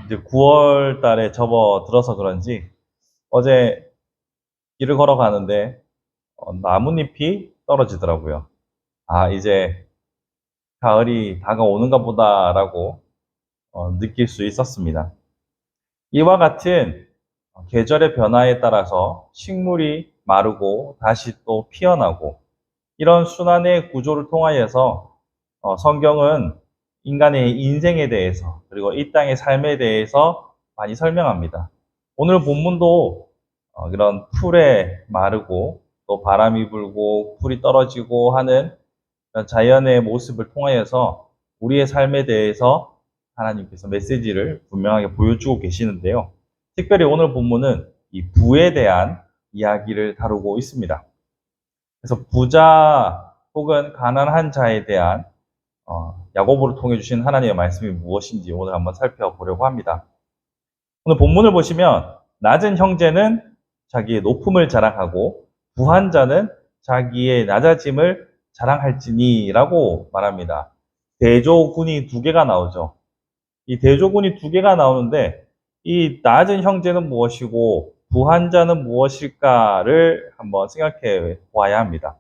이제 9월 달에 접어들어서 그런지 어제 길을 걸어가는데 나뭇잎이 떨어지더라고요. 아, 이제 가을이 다가오는가 보다라고 느낄 수 있었습니다. 이와 같은 계절의 변화에 따라서 식물이 마르고 다시 또 피어나고 이런 순환의 구조를 통하여서 성경은 인간의 인생에 대해서 그리고 이 땅의 삶에 대해서 많이 설명합니다. 오늘 본문도 이런 풀에 마르고 또 바람이 불고 풀이 떨어지고 하는 자연의 모습을 통하여서 우리의 삶에 대해서 하나님께서 메시지를 분명하게 보여주고 계시는데요. 특별히 오늘 본문은 이 부에 대한 이야기를 다루고 있습니다. 그래서 부자 혹은 가난한 자에 대한 야고보를 통해 주신 하나님의 말씀이 무엇인지 오늘 한번 살펴보려고 합니다. 오늘 본문을 보시면 낮은 형제는 자기의 높음을 자랑하고 부한 자는 자기의 낮아짐을 자랑할지니 라고 말합니다. 대조군이 두 개가 나오죠. 이 대조군이 두 개가 나오는데 이 낮은 형제는 무엇이고 부한 자는 무엇일까를 한번 생각해 보아야 합니다.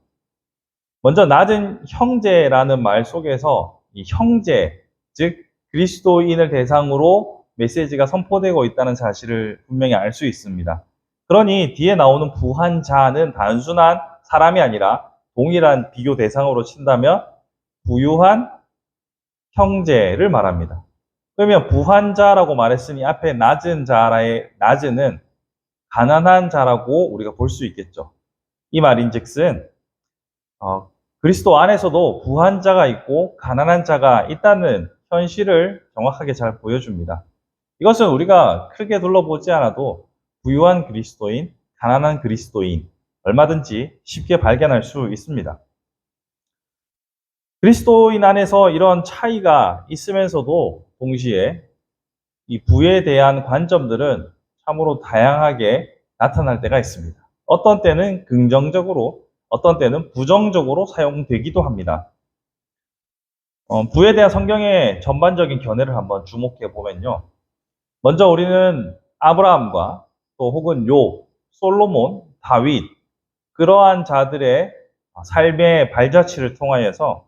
먼저 낮은 형제라는 말 속에서 이 형제, 즉 그리스도인을 대상으로 메시지가 선포되고 있다는 사실을 분명히 알 수 있습니다. 그러니 뒤에 나오는 부한 자는 단순한 사람이 아니라 동일한 비교 대상으로 친다면 부유한 형제를 말합니다. 그러면 부한 자라고 말했으니 앞에 낮은 자라의 낮은은 가난한 자라고 우리가 볼 수 있겠죠. 이 말인즉슨 그리스도 안에서도 부한 자가 있고 가난한 자가 있다는 현실을 정확하게 잘 보여줍니다. 이것은 우리가 크게 둘러보지 않아도 부유한 그리스도인, 가난한 그리스도인 얼마든지 쉽게 발견할 수 있습니다. 그리스도인 안에서 이런 차이가 있으면서도 동시에 이 부에 대한 관점들은 참으로 다양하게 나타날 때가 있습니다. 어떤 때는 긍정적으로, 어떤 때는 부정적으로 사용되기도 합니다. 부에 대한 성경의 전반적인 견해를 한번 주목해 보면요. 먼저 우리는 아브라함과 또 혹은 욥, 솔로몬, 다윗 그러한 자들의 삶의 발자취를 통하여서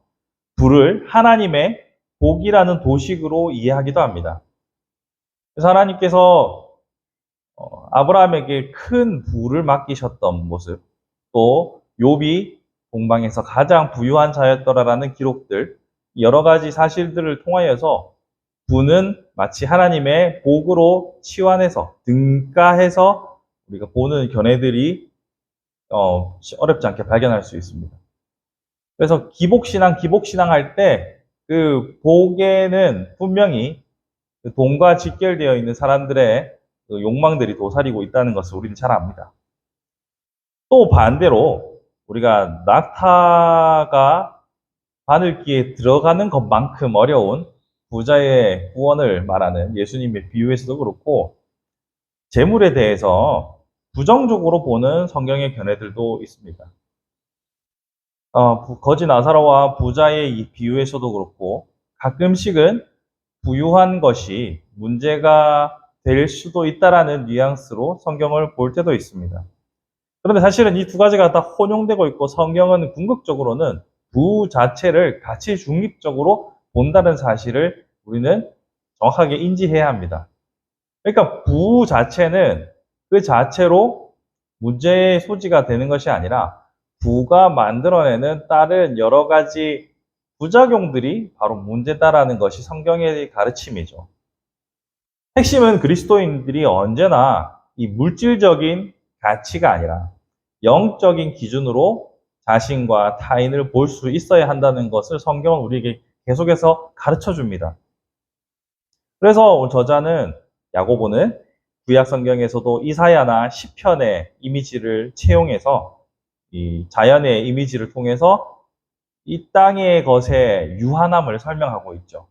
부를 하나님의 복이라는 도식으로 이해하기도 합니다. 그래서 하나님께서 아브라함에게 큰 부를 맡기셨던 모습, 또 욥이 동방에서 가장 부유한 자였더라라는 기록들, 여러 가지 사실들을 통하여서 부는 마치 하나님의 복으로 치환해서 등가해서 우리가 보는 견해들이 어렵지 않게 발견할 수 있습니다. 그래서 기복신앙 할 때 그 복에는 분명히 돈과 직결되어 있는 사람들의 그 욕망들이 도사리고 있다는 것을 우리는 잘 압니다. 또 반대로 우리가 낙타가 바늘기에 들어가는 것만큼 어려운 부자의 구원을 말하는 예수님의 비유에서도 그렇고 재물에 대해서 부정적으로 보는 성경의 견해들도 있습니다. 거지 나사로와 부자의 이 비유에서도 그렇고 가끔씩은 부유한 것이 문제가 될 수도 있다라는 뉘앙스로 성경을 볼 때도 있습니다. 그런데 사실은 이 두 가지가 다 혼용되고 있고 성경은 궁극적으로는 부 자체를 가치 중립적으로 본다는 사실을 우리는 정확하게 인지해야 합니다. 그러니까 부 자체는 그 자체로 문제의 소지가 되는 것이 아니라 부가 만들어내는 다른 여러 가지 부작용들이 바로 문제다라는 것이 성경의 가르침이죠. 핵심은 그리스도인들이 언제나 이 물질적인 가치가 아니라 영적인 기준으로 자신과 타인을 볼 수 있어야 한다는 것을 성경은 우리에게 계속해서 가르쳐 줍니다. 그래서 저자는 야고보는 구약 성경에서도 이사야나 시편의 이미지를 채용해서 이 자연의 이미지를 통해서 이 땅의 것의 유한함을 설명하고 있죠.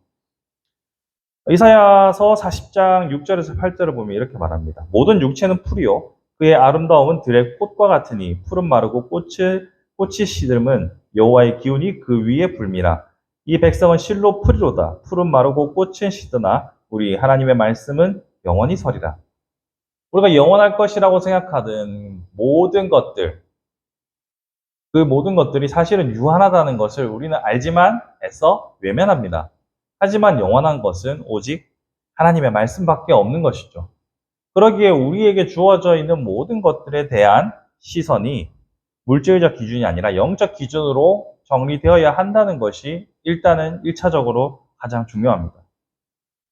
이사야서 40장 6절에서 8절을 보면 이렇게 말합니다. 모든 육체는 풀이요 그의 아름다움은 들의 꽃과 같으니 풀은 마르고 꽃이 시들면 여호와의 기운이 그 위에 불미라. 이 백성은 실로 풀이로다. 풀은 마르고 꽃은 시드나 우리 하나님의 말씀은 영원히 서리라. 우리가 영원할 것이라고 생각하는 모든 것들, 그 모든 것들이 사실은 유한하다는 것을 우리는 알지만 애써 외면합니다. 하지만 영원한 것은 오직 하나님의 말씀밖에 없는 것이죠. 그러기에 우리에게 주어져 있는 모든 것들에 대한 시선이 물질적 기준이 아니라 영적 기준으로 정리되어야 한다는 것이 일단은 1차적으로 가장 중요합니다.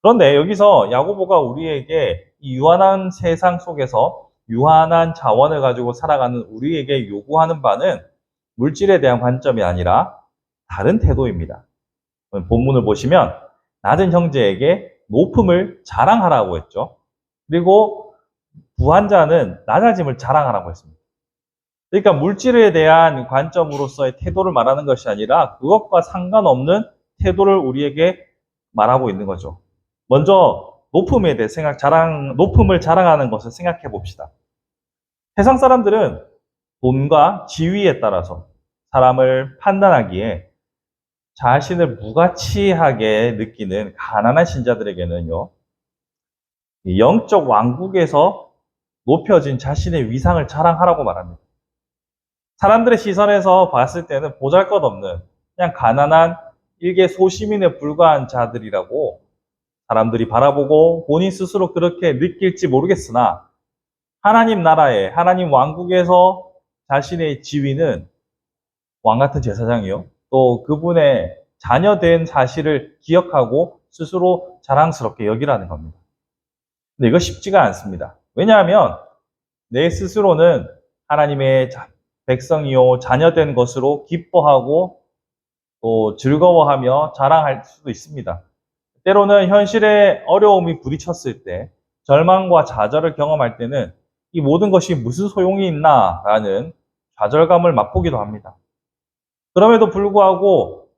그런데 여기서 야고보가 우리에게 이 유한한 세상 속에서 유한한 자원을 가지고 살아가는 우리에게 요구하는 바는 물질에 대한 관점이 아니라 다른 태도입니다. 본문을 보시면 낮은 형제에게 높음을 자랑하라고 했죠. 그리고 부한 자는 낮아짐을 자랑하라고 했습니다. 그러니까 물질에 대한 관점으로서의 태도를 말하는 것이 아니라 그것과 상관없는 태도를 우리에게 말하고 있는 거죠. 먼저 높음에 대해 높음을 자랑하는 것을 생각해 봅시다. 세상 사람들은 돈과 지위에 따라서 사람을 판단하기에 자신을 무가치하게 느끼는 가난한 신자들에게는요, 영적 왕국에서 높여진 자신의 위상을 자랑하라고 말합니다. 사람들의 시선에서 봤을 때는 보잘것없는 그냥 가난한 일개 소시민에 불과한 자들이라고 사람들이 바라보고 본인 스스로 그렇게 느낄지 모르겠으나 하나님 나라에 하나님 왕국에서 자신의 지위는 왕같은 제사장이요, 또 그분의 자녀된 사실을 기억하고 스스로 자랑스럽게 여기라는 겁니다. 근데 이거 쉽지가 않습니다. 왜냐하면 내 스스로는 하나님의 백성이요 자녀된 것으로 기뻐하고 또 즐거워하며 자랑할 수도 있습니다. 때로는 현실의 어려움이 부딪혔을 때, 절망과 좌절을 경험할 때는 이 모든 것이 무슨 소용이 있나 라는 좌절감을 맛보기도 합니다. 그럼에도 불구하고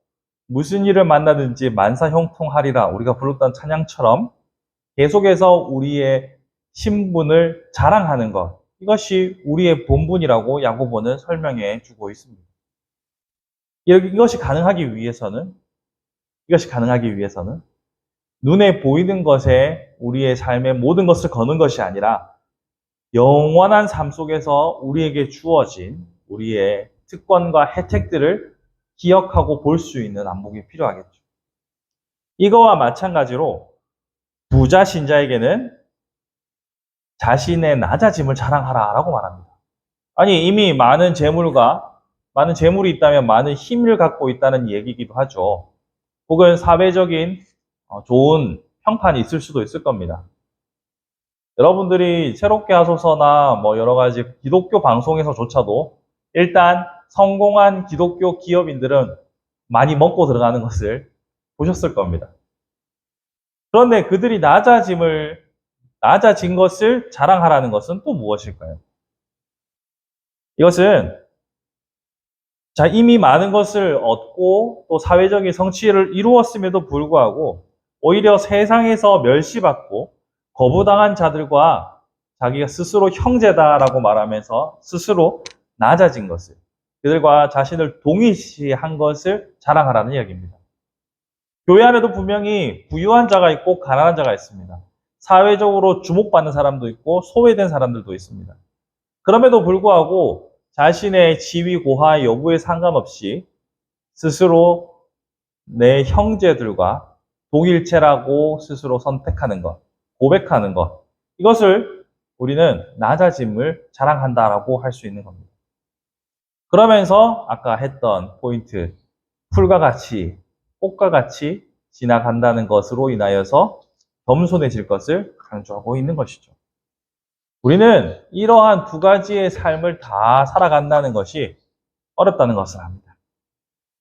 무슨 일을 만나든지 만사형통하리라 우리가 불렀던 찬양처럼 계속해서 우리의 신분을 자랑하는 것, 이것이 우리의 본분이라고 야고보는 설명해 주고 있습니다. 이것이 가능하기 위해서는 눈에 보이는 것에 우리의 삶의 모든 것을 거는 것이 아니라 영원한 삶 속에서 우리에게 주어진 우리의 특권과 혜택들을 기억하고 볼 수 있는 안목이 필요하겠죠. 이거와 마찬가지로 부자 신자에게는 자신의 낮아짐을 자랑하라라고 말합니다. 아니, 이미 많은 재물이 있다면 많은 힘을 갖고 있다는 얘기이기도 하죠. 혹은 사회적인 좋은 평판이 있을 수도 있을 겁니다. 여러분들이 새롭게 하소서나 여러 가지 기독교 방송에서조차도 일단 성공한 기독교 기업인들은 많이 먹고 들어가는 것을 보셨을 겁니다. 그런데 그들이 낮아진 것을 자랑하라는 것은 또 무엇일까요? 이것은 이미 많은 것을 얻고 또 사회적인 성취를 이루었음에도 불구하고 오히려 세상에서 멸시받고 거부당한 자들과 자기가 스스로 형제다라고 말하면서 스스로 낮아진 것을, 그들과 자신을 동일시한 것을 자랑하라는 이야기입니다. 교회 안에도 분명히 부유한 자가 있고 가난한 자가 있습니다. 사회적으로 주목받는 사람도 있고 소외된 사람들도 있습니다. 그럼에도 불구하고 자신의 지위 고하 여부에 상관없이 스스로 내 형제들과 동일체라고 스스로 선택하는 것, 고백하는 것, 이것을 우리는 낮아짐을 자랑한다라고 할 수 있는 겁니다. 그러면서 아까 했던 포인트, 풀과 같이, 꽃과 같이 지나간다는 것으로 인하여서 겸손해질 것을 강조하고 있는 것이죠. 우리는 이러한 두 가지의 삶을 다 살아간다는 것이 어렵다는 것을 압니다.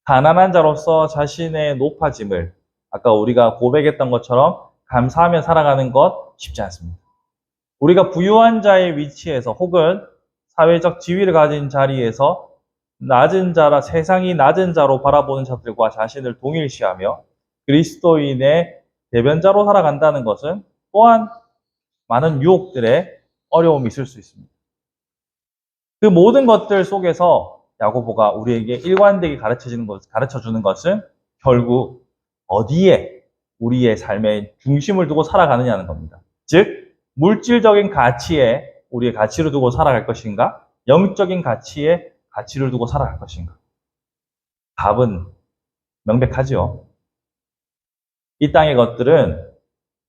가난한 자로서 자신의 높아짐을 아까 우리가 고백했던 것처럼 감사하며 살아가는 것 쉽지 않습니다. 우리가 부유한 자의 위치에서 혹은 사회적 지위를 가진 자리에서 낮은 자라, 세상이 낮은 자로 바라보는 자들과 자신을 동일시하며 그리스도인의 대변자로 살아간다는 것은 또한 많은 유혹들의 어려움이 있을 수 있습니다. 그 모든 것들 속에서 야고보가 우리에게 일관되게 가르쳐주는 것은 결국 어디에 우리의 삶의 중심을 두고 살아가느냐는 겁니다. 즉, 물질적인 가치에 우리의 가치를 두고 살아갈 것인가? 영적인 가치에 가치를 두고 살아갈 것인가? 답은 명백하지요. 이 땅의 것들은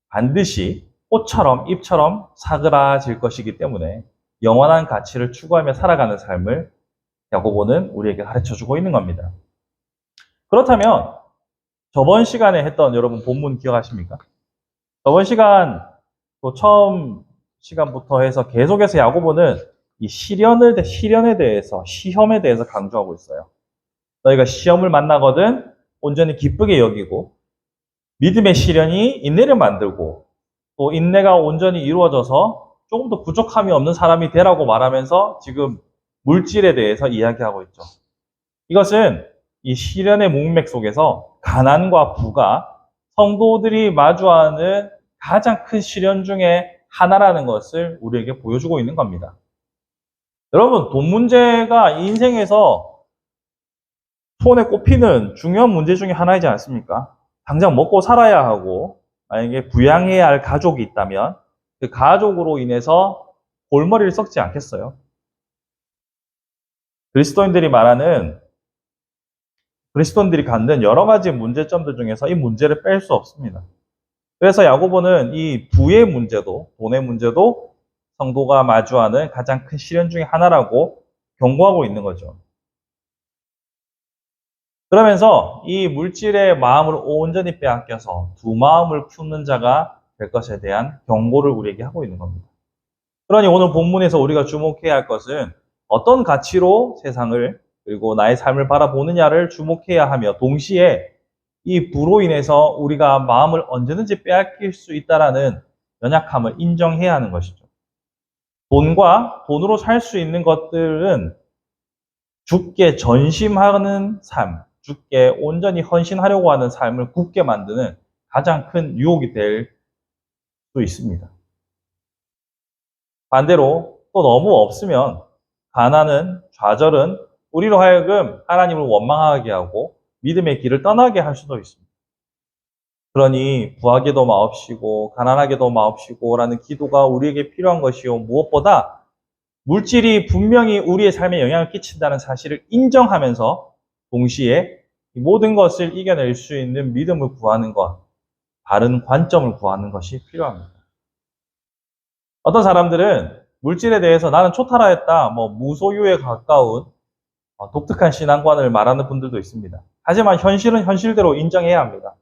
반드시 꽃처럼 잎처럼 사그라질 것이기 때문에 영원한 가치를 추구하며 살아가는 삶을 야고보는 우리에게 가르쳐주고 있는 겁니다. 그렇다면 저번 시간에 했던 여러분 본문 기억하십니까? 저번 시간 또 처음 시간부터 해서 계속해서 야고보는 이 시련에 대해서 시험에 대해서 강조하고 있어요. 너희가 시험을 만나거든 온전히 기쁘게 여기고 믿음의 시련이 인내를 만들고 또 인내가 온전히 이루어져서 조금 더 부족함이 없는 사람이 되라고 말하면서 지금 물질에 대해서 이야기하고 있죠. 이것은 이 시련의 문맥 속에서 가난과 부가 성도들이 마주하는 가장 큰 시련 중에 하나라는 것을 우리에게 보여주고 있는 겁니다. 여러분, 돈 문제가 인생에서 손에 꼽히는 중요한 문제 중에 하나이지 않습니까? 당장 먹고 살아야 하고 만약에 부양해야 할 가족이 있다면 그 가족으로 인해서 골머리를 썩지 않겠어요? 그리스도인들이 갖는 여러 가지 문제점들 중에서 이 문제를 뺄 수 없습니다. 그래서 야고보는 이 부의 문제도, 돈의 문제도 성도가 마주하는 가장 큰 시련 중에 하나라고 경고하고 있는 거죠. 그러면서 이 물질의 마음을 온전히 빼앗겨서 두 마음을 품는 자가 될 것에 대한 경고를 우리에게 하고 있는 겁니다. 그러니 오늘 본문에서 우리가 주목해야 할 것은 어떤 가치로 세상을 그리고 나의 삶을 바라보느냐를 주목해야 하며 동시에 이 부로 인해서 우리가 마음을 언제든지 빼앗길 수 있다는 연약함을 인정해야 하는 것이죠. 돈과 돈으로 살 수 있는 것들은 주께 전심하는 삶, 주께 온전히 헌신하려고 하는 삶을 굳게 만드는 가장 큰 유혹이 될 수 있습니다. 반대로 또 너무 없으면 가난은, 좌절은 우리로 하여금 하나님을 원망하게 하고 믿음의 길을 떠나게 할 수도 있습니다. 그러니 부하게도 마옵시고 가난하게도 마옵시고 라는 기도가 우리에게 필요한 것이요. 무엇보다 물질이 분명히 우리의 삶에 영향을 끼친다는 사실을 인정하면서 동시에 모든 것을 이겨낼 수 있는 믿음을 구하는 것, 바른 관점을 구하는 것이 필요합니다. 어떤 사람들은 물질에 대해서 나는 초탈화했다, 무소유에 가까운 독특한 신앙관을 말하는 분들도 있습니다. 하지만 현실은 현실대로 인정해야 합니다.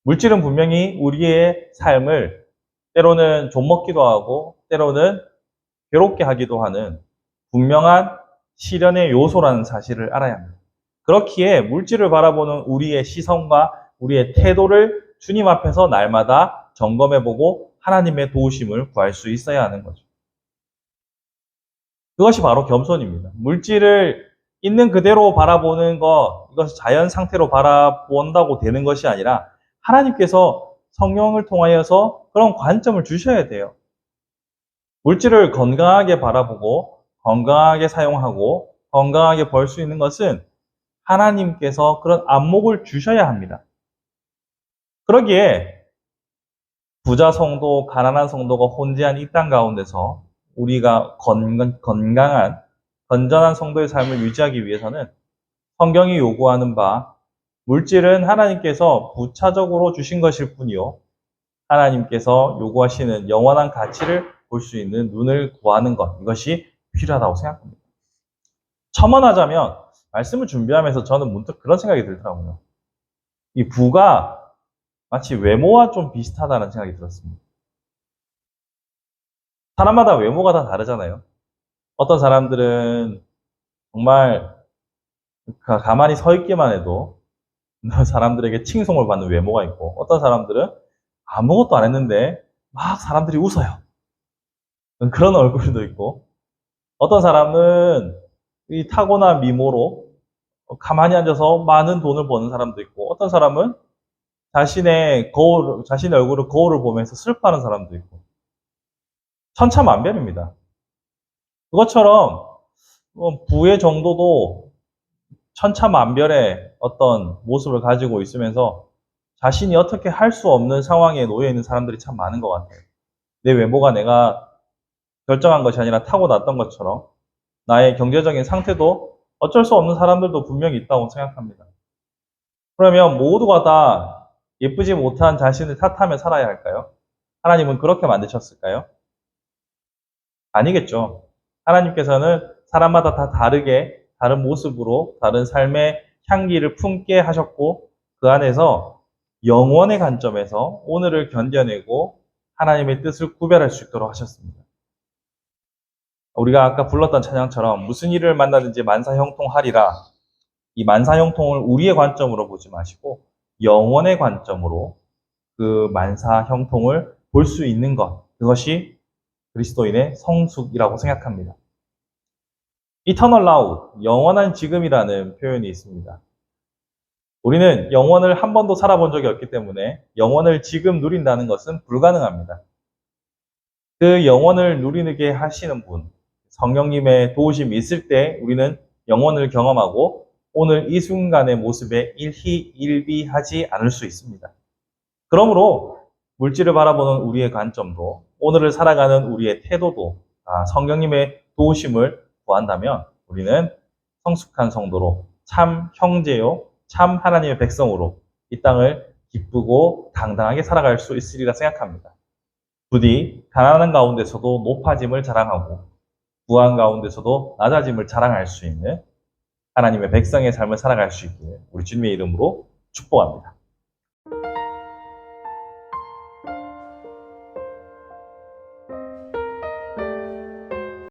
물질은 분명히 우리의 삶을 때로는 좀먹기도 하고 때로는 괴롭게 하기도 하는 분명한 시련의 요소라는 사실을 알아야 합니다. 그렇기에 물질을 바라보는 우리의 시선과 우리의 태도를 주님 앞에서 날마다 점검해보고 하나님의 도우심을 구할 수 있어야 하는 거죠. 그것이 바로 겸손입니다. 물질을 있는 그대로 바라보는 것, 이것이 자연 상태로 바라본다고 되는 것이 아니라 하나님께서 성령을 통하여서 그런 관점을 주셔야 돼요. 물질을 건강하게 바라보고 건강하게 사용하고 건강하게 벌 수 있는 것은 하나님께서 그런 안목을 주셔야 합니다. 그러기에 부자 성도, 가난한 성도가 혼재한 이 땅 가운데서 우리가 건강한, 건전한 성도의 삶을 유지하기 위해서는 성경이 요구하는 바 물질은 하나님께서 부차적으로 주신 것일 뿐이요. 하나님께서 요구하시는 영원한 가치를 볼 수 있는 눈을 구하는 것, 이것이 필요하다고 생각합니다. 첨언하자면 말씀을 준비하면서 저는 문득 그런 생각이 들더라고요. 이 부가 마치 외모와 좀 비슷하다는 생각이 들었습니다. 사람마다 외모가 다 다르잖아요. 어떤 사람들은 정말 가만히 서 있기만 해도 사람들에게 칭송을 받는 외모가 있고 어떤 사람들은 아무것도 안 했는데 막 사람들이 웃어요. 그런 얼굴도 있고 어떤 사람은 이 타고난 미모로 가만히 앉아서 많은 돈을 버는 사람도 있고 어떤 사람은 자신의 얼굴을 거울을 보면서 슬퍼하는 사람도 있고 천차만별입니다. 그것처럼 부의 정도도 천차만별의 어떤 모습을 가지고 있으면서 자신이 어떻게 할 수 없는 상황에 놓여 있는 사람들이 참 많은 것 같아요. 내 외모가 내가 결정한 것이 아니라 타고났던 것처럼 나의 경제적인 상태도 어쩔 수 없는 사람들도 분명히 있다고 생각합니다. 그러면 모두가 다 예쁘지 못한 자신을 탓하며 살아야 할까요? 하나님은 그렇게 만드셨을까요? 아니겠죠. 하나님께서는 사람마다 다 다르게 다른 모습으로 다른 삶의 향기를 품게 하셨고 그 안에서 영원의 관점에서 오늘을 견뎌내고 하나님의 뜻을 구별할 수 있도록 하셨습니다. 우리가 아까 불렀던 찬양처럼 무슨 일을 만나든지 만사형통하리라. 이 만사형통을 우리의 관점으로 보지 마시고 영원의 관점으로 그 만사형통을 볼 수 있는 것, 그것이 그리스도인의 성숙이라고 생각합니다. Eternal now, 영원한 지금이라는 표현이 있습니다. 우리는 영원을 한 번도 살아본 적이 없기 때문에 영원을 지금 누린다는 것은 불가능합니다. 그 영원을 누리게 하시는 분, 성령님의 도우심이 있을 때 우리는 영원을 경험하고 오늘 이 순간의 모습에 일희일비하지 않을 수 있습니다. 그러므로 물질을 바라보는 우리의 관점도 오늘을 살아가는 우리의 태도도 성령님의 도우심을 구한다면 우리는 성숙한 성도로 참 형제요 참 하나님의 백성으로 이 땅을 기쁘고 당당하게 살아갈 수 있으리라 생각합니다. 부디 가난한 가운데서도 높아짐을 자랑하고 부한 가운데서도 낮아짐을 자랑할 수 있는 하나님의 백성의 삶을 살아갈 수 있기를 우리 주님의 이름으로 축복합니다.